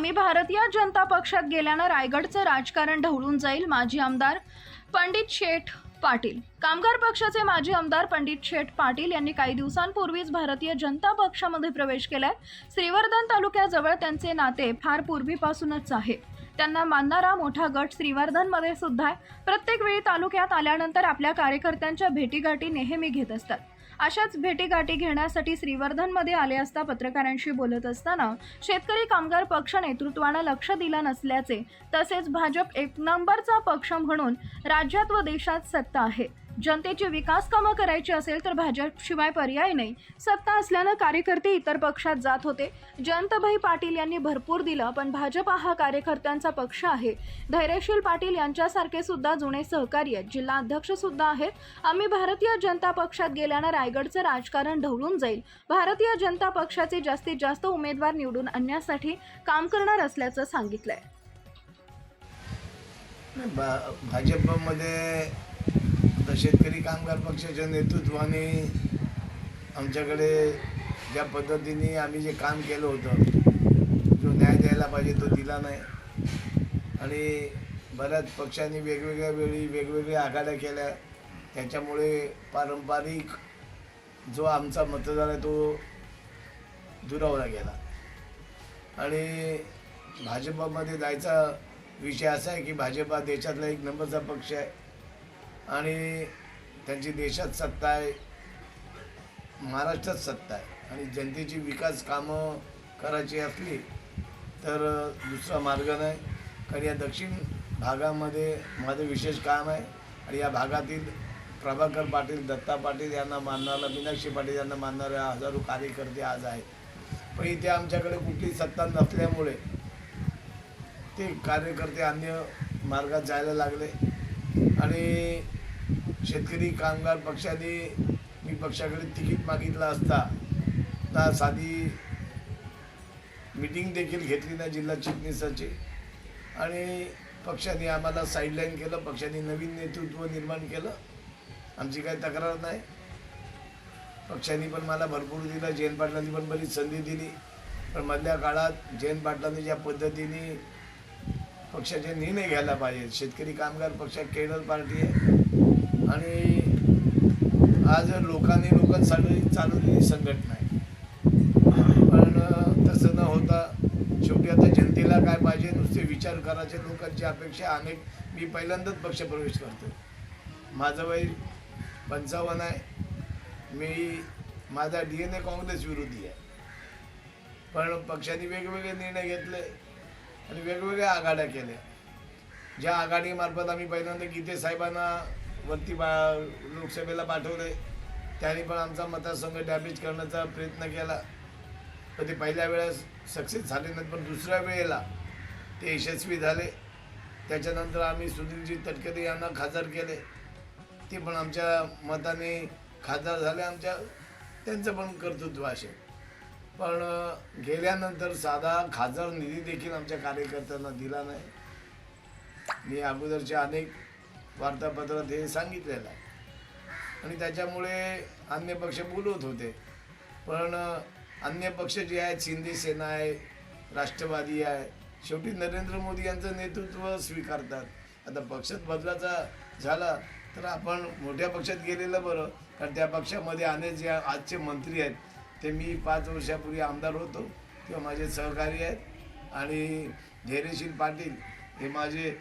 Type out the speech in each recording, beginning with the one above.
आम्ही भारतीय जनता पक्षात गेल्यानं रायगडचं राजकारण ढवळून जाईल, माजी आमदार पंडित शेठ पाटील. कामगार पक्षाचे माजी आमदार पंडित शेठ पाटील यांनी काही दिवसांपूर्वीच भारतीय जनता पक्षामध्ये प्रवेश केलाय. श्रीवर्धन तालुक्याजवळ त्यांचे नाते फार पूर्वीपासूनच आहे. त्यांना मानणारा मोठा गट श्रीवर्धनमध्ये सुद्धा आहे. प्रत्येक वेळी तालुक्यात आल्यानंतर आपल्या कार्यकर्त्यांच्या भेटीगाठी नेहमी घेत असतात. अशाच भेटीगाठी घेण्यासाठी श्रीवर्धनमध्ये आले असता पत्रकारांशी बोलत असताना शेतकरी कामगार पक्ष नेतृत्वानं लक्ष दिलं नसल्याचे, तसेच भाजप एक नंबरचा पक्ष म्हणून राज्यात व देशात सत्ता आहे. जनतेची विकास कामं करायची असेल तर भाजपशिवाय पर्याय नाही. सत्ता असल्यानं कार्यकर्ते इतर पक्षात जात होते. जयंतभाई पाटील यांनी भरपूर दिलं, पण भाजप हा कार्यकर्त्यांचा पक्ष आहे. धैर्यशील पाटील यांच्यासारखे सुद्धा जुने सहकारी आहेत, जिल्हा अध्यक्ष सुद्धा आहेत. आम्ही भारतीय जनता पक्षात गेल्यानं रायगडचं राजकारण ढवळून जाईल. भारतीय जनता पक्षाचे जास्तीत जास्त उमेदवार निवडून आणण्यासाठी काम करणार असल्याचं सांगितलंय. भाजपमध्ये शेतकरी कामगार पक्षाच्या नेतृत्वाने आमच्याकडे ज्या पद्धतीने आम्ही जे काम केलं होतं, जो न्याय द्यायला पाहिजे तो दिला नाही. आणि बऱ्याच पक्षांनी वेगवेगळ्या वेळी वेगवेगळ्या आघाड्या केल्या. त्याच्यामुळे पारंपरिक जो आमचा मतदार आहे तो दुरावला गेला. आणि भाजपमध्ये जायचा विषय असा आहे की भाजप हा देशातला एक नंबरचा पक्ष आहे आणि त्यांची देशात सत्ता आहे, महाराष्ट्रात सत्ता आहे. आणि जनतेची विकास कामं करायची असली तर दुसरा मार्ग नाही. कारण या दक्षिण भागामध्ये माझं विशेष काम आहे आणि या भागातील प्रभाकर पाटील, दत्ता पाटील यांना मानणारा, मीनाक्षी पाटील यांना मानणारे हजारो कार्यकर्ते आज आहेत. पण इथे आमच्याकडे कुठली सत्ता नसल्यामुळे ते कार्यकर्ते अन्य मार्गात जायला लागले. आणि शेतकरी कामगार पक्षाने मी पक्षाकडे तिकीट मागितलं असता ना साधी मीटिंग देखील घेतली नाही जिल्हा चिटणीसाची. आणि पक्षाने आम्हाला साईडलाईन केलं. पक्षाने नवीन नेतृत्व निर्माण केलं. आमची काही तक्रार नाही. पक्षाने पण मला भरपूर दिलं, जयंत पाटलांनी पण बरीच संधी दिली. पण मधल्या काळात जयंत पाटलांनी ज्या पद्धतीने पक्षाचे निर्णय घ्यायला पाहिजे, शेतकरी कामगार पक्ष केडर पार्टी आहे आणि आज लोकांसाठी चालवलेली संघटना आहे. पण तसं न होता शेवटी आता जनतेला काय पाहिजे, नुसते विचार करायचे लोकांची अपेक्षा अनेक. मी पहिल्यांदाच पक्षप्रवेश करतो. माझं वय 55 आहे. माझा DNA काँग्रेस विरोधी आहे. पण पक्षाने वेगवेगळे निर्णय घेतले आणि वेगवेगळ्या आघाड्या केल्या. ज्या आघाडीमार्फत आम्ही पहिल्यांदा गीते साहेबांना वरती लोकसभेला पाठवले, त्यांनी पण आमचा मतदारसंघ डॅमेज करण्याचा प्रयत्न केला. पण ते पहिल्या वेळेस सक्सेस झाले नाहीत, पण दुसऱ्या वेळेला ते यशस्वी झाले. त्याच्यानंतर आम्ही सुनीलजी तटकरे यांना खासदार केले. ते पण आमच्या मताने खासदार झाले. त्यांचं पण कर्तृत्व असेल. पण गेल्यानंतर साधा खासदार निधी देखील आमच्या कार्यकर्त्यांना दिला नाही. मी अगोदरच्या अनेक वार्तापत्रात हे सांगितलेलं आहे. आणि त्याच्यामुळे अन्य पक्ष बोलवत होते. पण अन्य पक्ष जे आहेत, शिंदे सेना आहे, राष्ट्रवादी आहे, शेवटी नरेंद्र मोदी यांचं नेतृत्व स्वीकारतात. आता पक्षात बदलाचा झाला तर आपण मोठ्या पक्षात गेलेलं बरं. कारण त्या पक्षामध्ये अनेक जे आजचे मंत्री आहेत ते मी 5 वर्षापूर्वी आमदार होतो तेव्हा माझे सहकारी आहेत. आणि धैर्यशील पाटील हे माझे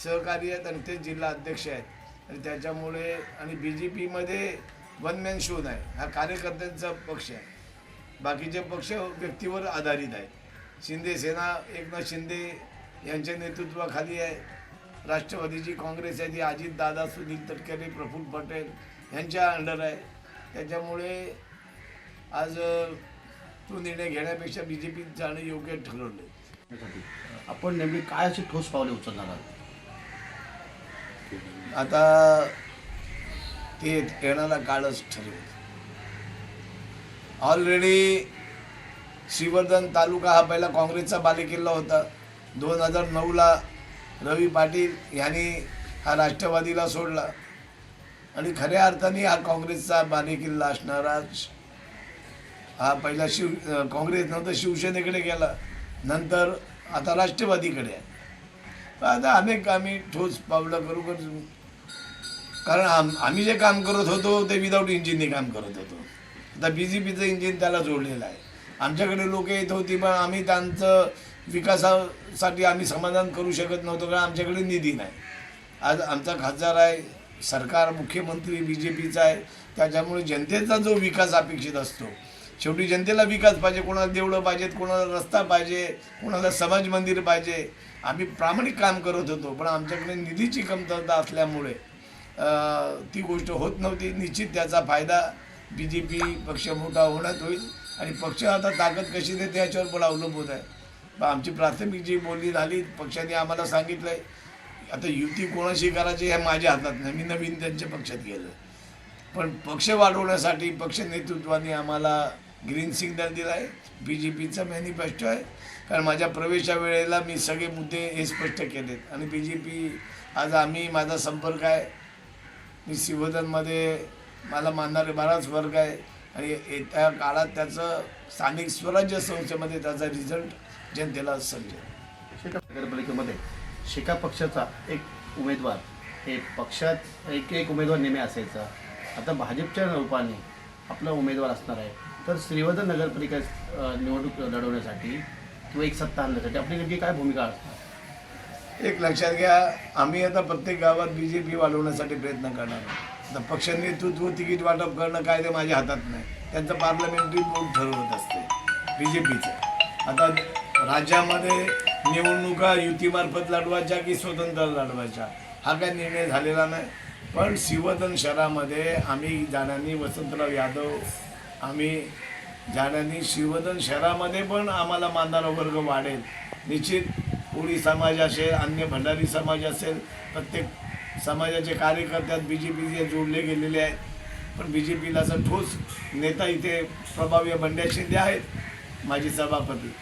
सहकारी आहेत आणि ते जिल्हा अध्यक्ष आहेत. आणि त्याच्यामुळे आणि BJPमध्ये वन मॅन शो नाही, हा कार्यकर्त्यांचा पक्ष आहे. बाकीचे पक्ष व्यक्तीवर आधारित आहेत. शिंदे सेना एकनाथ शिंदे यांच्या नेतृत्वाखाली आहे. राष्ट्रवादीची काँग्रेस आहे ती अजितदादा, सुनील तटकरे, प्रफुल्ल पटेल यांच्या अंडर आहे. त्याच्यामुळे आज तो निर्णय घेण्यापेक्षा BJP जाणं योग्य ठरवलं. आपण नेमकी काय अशी ठोस पावले उचलणार आहात? आता ते येणारा काळच ठरवेल. ऑलरेडी श्रीवर्धन तालुका हा पहिला काँग्रेसचा बालेकिल्ला होता. 2009ला रवी पाटील यांनी हा राष्ट्रवादीला सोडला आणि खऱ्या अर्थाने हा काँग्रेसचा बालेकिल्ला असणारा हा पहिला काँग्रेस नंतर शिवसेनेकडे गेला. नंतर आता राष्ट्रवादीकडे आहे. पण आता आम्ही ठोस पावलं करू कारण आम्ही जे काम करत होतो ते विदाऊट इंजिनने काम करत होतो. आता BJPचं इंजिन त्याला जोडलेलं आहे. आमच्याकडे लोक येत होती पण आम्ही त्यांचं विकासासाठी आम्ही समाधान करू शकत नव्हतो कारण आमच्याकडे निधी नाही. आज आमचा खासदार आहे, सरकार मुख्यमंत्री BJPचा आहे, त्याच्यामुळे जनतेचा जो विकास अपेक्षित असतो, शेवटी जनतेला विकास पाहिजे, कोणाला देवळं पाहिजेत, कोणाला रस्ता पाहिजे, कोणाला समाज मंदिर पाहिजे. आम्ही प्रामाणिक काम करत होतो पण आमच्याकडे निधीची कमतरता असल्यामुळे ती गोष्ट होत नव्हती. निश्चित त्याचा फायदा BJP पक्ष मोठा होण्यात होईल आणि पक्ष आता ताकद कशी देते याच्यावर पण अवलंबून आहे. पण आमची प्राथमिक जी बोलणी झाली, पक्षाने आम्हाला सांगितलं आहे आता युती कोणाशी करायची हे माझ्या हातात नाही, मी नवीन त्यांच्या पक्षात गेलो. पण पक्ष वाढवण्यासाठी पक्ष नेतृत्वाने आम्हाला ग्रीन सिग्नल दिला आहे. BJPचा मॅनिफेस्टो आहे. कारण माझ्या प्रवेशा वेळेला मी सगळे मुद्दे हे स्पष्ट केलेत आणि BJP आज माझा संपर्क आहे. मी शिवधनमध्ये मला मानणारे बराच वर्ग आहे आणि येत्या काळात त्याचं स्थानिक स्वराज्य संस्थेमध्ये त्याचा रिझल्ट जनतेला समजेल. नगरपालिकेमध्ये शेका पक्षाचा एक उमेदवार हे पक्षात एक उमेदवार नेहमी असायचा. आता भाजपच्या रूपाने आपला उमेदवार असणार आहे. तर श्रीवर्धन नगरपालिका निवडणूक लढवण्यासाठी किंवा एक सत्ता आणण्यासाठी आपली नेमकी काय भूमिका असणार? एक लक्षात घ्या, आम्ही आता प्रत्येक गावात BJP वाढवण्यासाठी प्रयत्न करणार आहोत. आता पक्ष नेतृत्व तिकीट वाटप करणं काय ते माझ्या हातात नाही, त्यांचं पार्लमेंटरी बोर्ड ठरवत असते BJPचं. आता राज्यामध्ये निवडणुका युतीमार्फत लढवायच्या की स्वतंत्र लढवायच्या हा काय निर्णय झालेला नाही. पण शिवधन शहरामध्ये आम्ही जाण्यानी वसंतराव यादव, आम्ही जाण्यानी शिवधन शहरामध्ये पण आम्हाला मानणारा वर्ग वाढेल. निश्चित कोळी समाज असेल, अन्य भंडारी समाज असेल, प्रत्येक समाजाचे कार्यकर्त्यात BJP जोडले गेलेले आहेत. पण BJPला असं ठोस नेता इथे प्रभावी बंड्या शिंदे आहेत, माजी सभापती,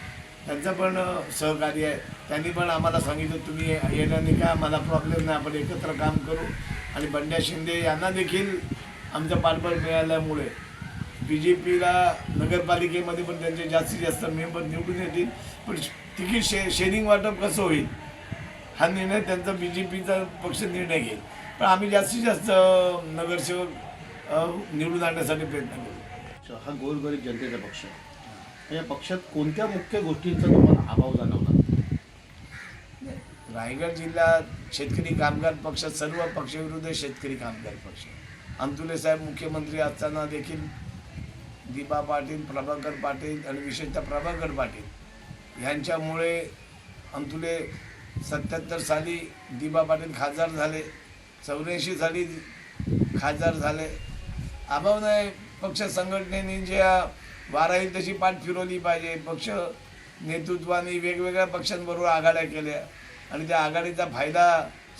त्यांचं पण सहकार्य आहे. त्यांनी पण आम्हाला सांगितलं तुम्ही येण्याने काय आम्हाला प्रॉब्लेम नाही, आपण एकत्र काम करू. आणि बंड्या शिंदे यांना देखील आमचं पाठबळ मिळाल्यामुळे BJPला नगरपालिकेमध्ये पण त्यांचे जास्तीत जास्त मेंबर निवडून येतील. पण तिकीट शेअरिंग वाटप कसं होईल हा निर्णय त्यांचा BJPचा पक्ष निर्णय घेईल. पण आम्ही जास्तीत जास्त नगरसेवक निवडून आणण्यासाठी प्रयत्न करू. हा गोरगरीब जनतेचा पक्ष आहे. या पक्षात कोणत्या मुख्य गोष्टींचा तुम्हाला अभाव जाणवला? रायगड जिल्ह्यात शेतकरी कामगार पक्ष सर्व पक्षविरुद्ध शेतकरी कामगार पक्ष. अंतुले साहेब मुख्यमंत्री असताना देखील दीपा पाटील, प्रभाकर पाटील आणि विशेषतः प्रभाकर पाटील यांच्यामुळे अंतुले 77 साली दीपा पाटील खासदार झाले, 84 साली खासदार झाले. अभाव नाही. पक्ष संघटनेने ज्या वारा येईल तशी पाठ फिरवली पाहिजे. पक्ष नेतृत्वाने वेगवेगळ्या पक्षांबरोबर आघाड्या केल्या आणि त्या आघाडीचा फायदा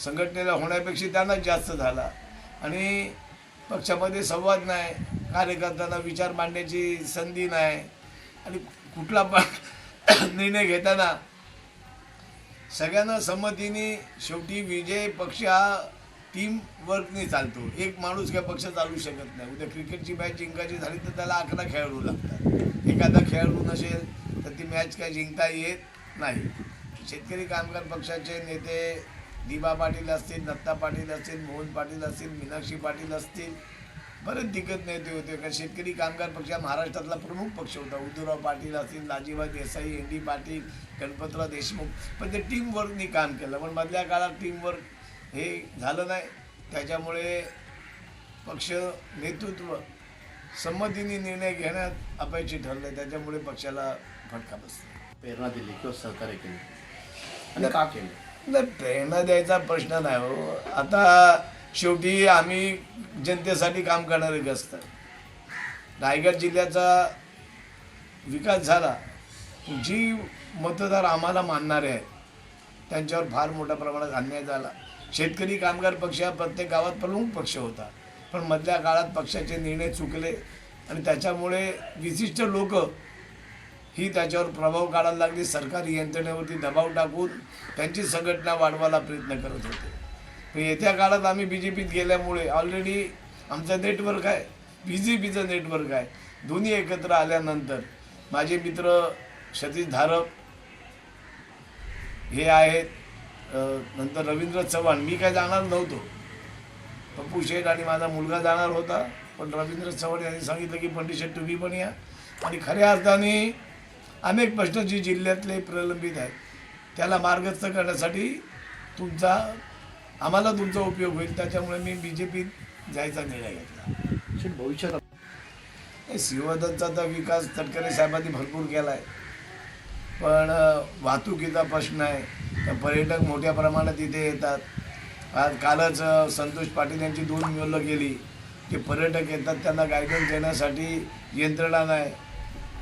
संघटनेला होण्यापेक्षा त्यांनाच जास्त झाला. आणि पक्षामध्ये संवाद नाही, कार्यकर्त्यांना विचार मांडण्याची संधी नाही आणि कुठला पण निर्णय घेताना सगळ्यांना संमतीने. शेवटी विजय पक्ष हा टीम वर्कने चालतो. एक माणूस काय पक्ष चालू शकत नाही. उद्या क्रिकेटची मॅच जिंकायची झाली तर त्याला 11 खेळाडू लागतात. एखादा खेळाडू नसेल तर ती मॅच काय जिंकता येत नाही. शेतकरी कामगार पक्षाचे नेते दीपा पाटील असतील, दत्ता पाटील असतील, मोहन पाटील असतील, मीनाक्षी पाटील असतील, बरेच दिग्गज नेते होते. कारण शेतकरी कामगार पक्ष हा महाराष्ट्रातला प्रमुख पक्ष होता. उद्धवराव पाटील असतील, लाजीभाई देसाई, ND पाटील, गणपतराव देशमुख, पण ते टीमवर्कनी काम केलं. पण मधल्या काळात टीमवर्क हे झालं नाही. त्याच्यामुळे पक्ष नेतृत्व संमतीने निर्णय घेण्यात अपयशी ठरले. त्याच्यामुळे पक्षाला फटका बसला. प्रेरणा दिली किंवा सहकार्य केले आणि का केलं? नाही, प्रेरणा द्यायचा प्रश्न नाही हो. आता शेवटी आम्ही जनतेसाठी काम करणारे ग्रस्त. रायगड जिल्ह्याचा विकास झाला. जी मतदार आम्हाला मानणारे आहेत त्यांच्यावर फार मोठ्या प्रमाणात अन्याय झाला. शेतकरी कामगार पक्ष हा प्रत्येक गावात प्रमुख पक्ष होता. पण मधल्या काळात पक्षाचे निर्णय चुकले आणि त्याच्यामुळे विशिष्ट लोक ही त्याच्यावर प्रभाव काढायला लागली. सरकारी यंत्रणेवरती दबाव टाकून त्यांची संघटना वाढवायला प्रयत्न करत होते. पण येत्या काळात आम्ही BJPत गेल्यामुळे ऑलरेडी आमचं नेटवर्क आहे, BJPचं नेटवर्क आहे. दोन्ही एकत्र आल्यानंतर माझे मित्र सतीश धारप, हे आहेत. नंतर रवींद्र चव्हाण, मी काय जाणार नव्हतो, पप्पू शेठ आणि माझा मुलगा जाणार होता, पण रवींद्र चव्हाण यांनी सांगितलं की पंडित शेठ तुम्ही पण या. आणि खऱ्या अर्थाने अनेक प्रश्न जी जिल्ह्यातले प्रलंबित आहेत त्याला मार्गस्थ करण्यासाठी आम्हाला तुमचा उपयोग होईल, त्याच्यामुळे मी BJPत जायचा निर्णय घेतला. शेठ, भविष्यात श्रीवर्धनचा तर विकास तटकरे साहेबांनी भरपूर केला आहे, पण वाहतुकीचा प्रश्न आहे. तर पर्यटक मोठ्या प्रमाणात इथे येतात. कालच संतोष पाटील यांची 2 मुलं गेली. ते पर्यटक येतात, त्यांना गायडन्स देण्यासाठी यंत्रणा नाही.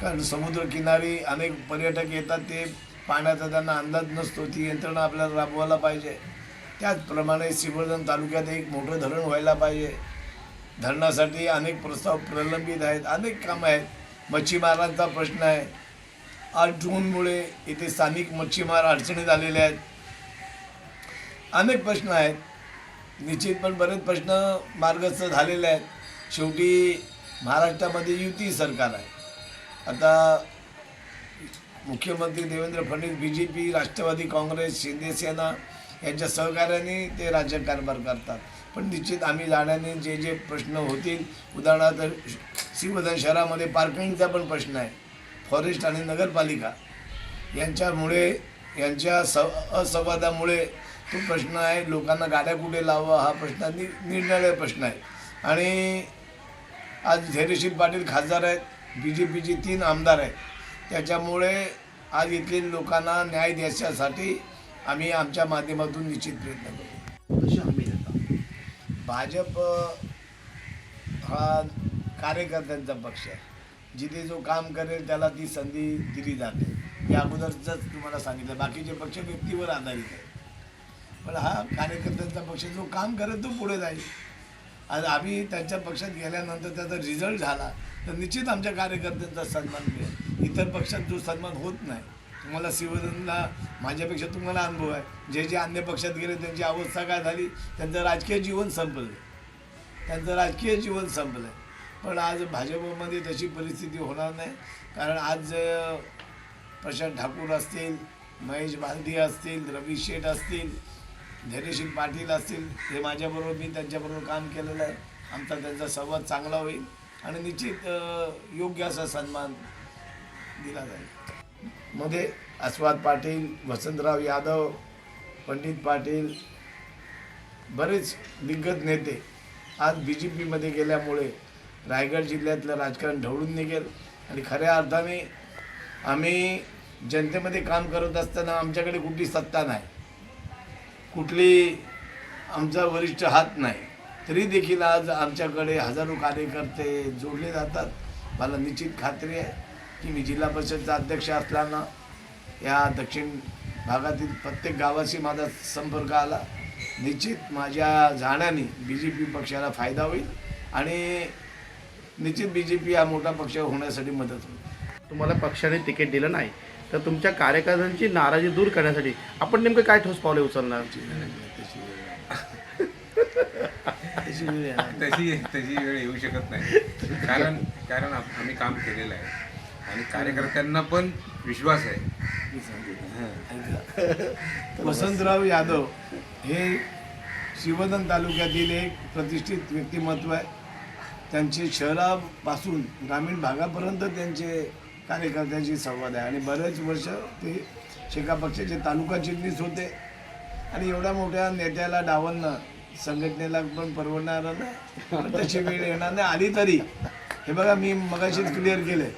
कारण समुद्रकिनारी अनेक पर्यटक येतात, ते पाण्याचा त्यांना अंदाज नसतो. ती यंत्रणा आपल्याला राबवायला पाहिजे. त्याचप्रमाणे श्रीवर्धन तालुक्यात एक मोठं धरण व्हायला पाहिजे. धरणासाठी अनेक प्रस्ताव प्रलंबित आहेत, अनेक कामं आहेत. मच्छीमारांचा प्रश्न आहे. अडचणीमुळे इथे स्थानिक मच्छीमार अडचणीत आलेले आहेत. अनेक प्रश्न आहेत. निश्चित पण बरेच प्रश्न मार्गस्थ झालेले आहेत. शेवटी महाराष्ट्रामध्ये युती सरकार आहे. आता मुख्यमंत्री देवेंद्र फडणवीस, BJP, राष्ट्रवादी काँग्रेस, शिंदे सेना यांच्या सहकार्याने ते राज्यकारभार करतात. पण निश्चित आम्ही जाण्याने जे जे प्रश्न होतील, उदाहरणार्थ श्रीवर्धन शहरामध्ये पार्किंगचा पण प्रश्न आहे. फॉरेस्ट आणि नगरपालिका यांच्या असंवादामुळे तो प्रश्न आहे. लोकांना गाड्या कुठे लावा हा प्रश्न निर्णय प्रश्न आहे. आणि आज धैर्यशील पाटील खासदार आहेत, BJPचे 3 आमदार आहेत. त्याच्यामुळे आज इथले लोकांना न्याय द्यायच्यासाठी आम्ही आमच्या माध्यमातून निश्चित प्रयत्न करू. कशी हमी देता? भाजप हा कार्यकर्त्यांचा पक्ष आहे. जिथे जो काम करेल त्याला ती संधी दिली जाते. या अगोदरच तुम्हाला सांगितलं. बाकीचे पक्ष व्यक्तीवर आधारित आहे, पण हा कार्यकर्त्यांचा पक्ष जो काम करेल तो पुढे जाईल. आज आम्ही त्यांच्या पक्षात गेल्यानंतर त्याचा रिझल्ट झाला तर निश्चित आमच्या कार्यकर्त्यांचा सन्मान मिळेल. इतर पक्षात जो सन्मान होत नाही. तुम्हाला श्रीवर्धनला माझ्यापेक्षा तुम्हाला अनुभव आहे. जे अन्य पक्षात गेले त्यांची अवस्था काय झाली, त्यांचं राजकीय जीवन संपलं. पण आज भाजपमध्ये तशी परिस्थिती होणार नाही. कारण आज प्रशांत ठाकूर असतील, महेश बालदी असतील, रवी शेठ असतील, धैर्यशील पाटील असतील, हे माझ्याबरोबर, मी त्यांच्याबरोबर काम केलेलं आहे. आमचा त्यांचा संवाद चांगला होईल आणि निश्चित योग्य असा सन्मान दिला जाईल. मध्ये अस्वाद पाटील, वसंतराव यादव, पंडित पाटील, बरेच दिग्गज नेते आज BJPमध्ये गेल्यामुळे रायगड जिल्ह्यातलं राजकारण ढवळून निघेल. आणि खऱ्या अर्थाने आम्ही जनतेमध्ये काम करत असताना आमच्याकडे कुठली सत्ता नाही, कुठली आमचा वरिष्ठ हात नाही, तरी देखील आज आमच्याकडे हजारो कार्यकर्ते जोडले जातात. मला निश्चित खात्री आहे की मी जिल्हा परिषदचा अध्यक्ष असताना या दक्षिण भागातील प्रत्येक गावाशी माझा संपर्क आला. निश्चित माझ्या जाण्याने BJP पक्षाला फायदा होईल आणि निश्चित BJP हा मोठा पक्ष होण्यासाठी मदत होईल. तुम्हाला पक्षाने तिकीट दिलं नाही तर तुमच्या कार्यकर्त्यांची नाराजी दूर करण्यासाठी आपण नेमकं काय ठोस पावले उचलणार? तशी वेळ येऊ शकत नाही. कारण आम्ही काम केलेलं आहे आणि कार्यकर्त्यांना पण विश्वास आहे. वसंतराव यादव हे श्रीवर्धन तालुक्यातील एक प्रतिष्ठित व्यक्तिमत्व आहे. त्यांचे शहरापासून ग्रामीण भागापर्यंत त्यांचे कार्यकर्त्यांशी संवाद आहे आणि बरेच वर्ष ते शेका पक्षाचे तालुका चिटणीस होते. आणि एवढ्या मोठ्या नेत्याला डावलणं संघटनेला पण परवडणारं नाही. तशी वेळ येणार नाही. आली तरी हे बघा, मी मगाशीच क्लिअर केले,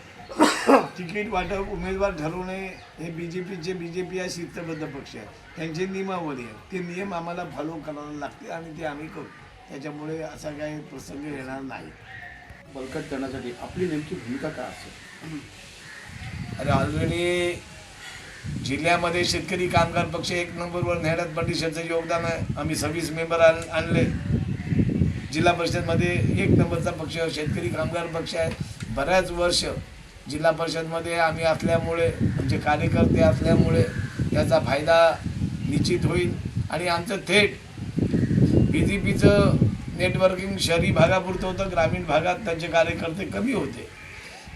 तिकीट वाटप उमेदवार ठरवणे हे BJP हा शिस्तबद्ध पक्ष आहे. त्यांचे नियमावली आहे. ते नियम आम्हाला फॉलो करायला लागते आणि ते आम्ही करू. त्याच्यामुळे असा काही प्रसंग येणार नाही. बळकट करण्यासाठी आपली नेमकी भूमिका काय असेल? अरे ऑलरेडी जिल्ह्यामध्ये शेतकरी कामगार पक्ष 1 नंबरवर नेण्यात पंडित शेठचं योगदान आहे. आम्ही 26 मेंबर आणले. जिल्हा परिषदमध्ये 1 नंबरचा पक्ष शेतकरी कामगार पक्ष आहे. बऱ्याच वर्ष जिल्हा परिषदमध्ये आम्ही असल्यामुळे, आमचे कार्यकर्ते असल्यामुळे याचा फायदा निश्चित होईल. आणि आमचं थेट BJPचं नेटवर्किंग शहरी भागापुरतं होतं. ग्रामीण भागात त्यांचे कार्यकर्ते कमी होते.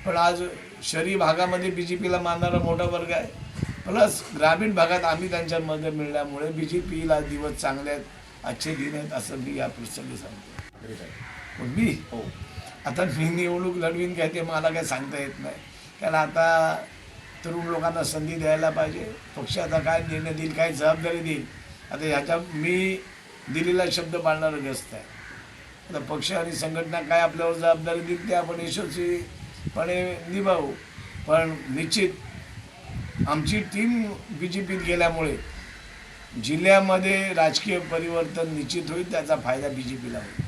पण आज शहरी भागामध्ये BJPला मानणारा मोठा वर्ग आहे. प्लस ग्रामीण भागात आम्ही त्यांच्यामध्ये मिळाल्यामुळे BJPला दिवस चांगले आहेत, अच्छे दिन आहेत असं मी या प्रसंगी सांगतो. पण मी हो. आता मी निवडणूक लढवीन काय ते मला काय सांगता येत नाही, कारण आता तरुण लोकांना संधी द्यायला पाहिजे. पक्ष आता काय निर्णय देईल, काय जबाबदारी देईल, आता ह्याच्या मी दिलेला शब्द पाळणारं ग्रस्त आहे. आता पक्ष आणि संघटना काय आपल्यावर जबाबदारी देईल ते आपण यशस्वीपणे निभावू. पण निश्चित आमची टीम BJPत गेल्यामुळे जिल्ह्यामध्ये राजकीय परिवर्तन निश्चित होईल, त्याचा फायदा BJPला होईल.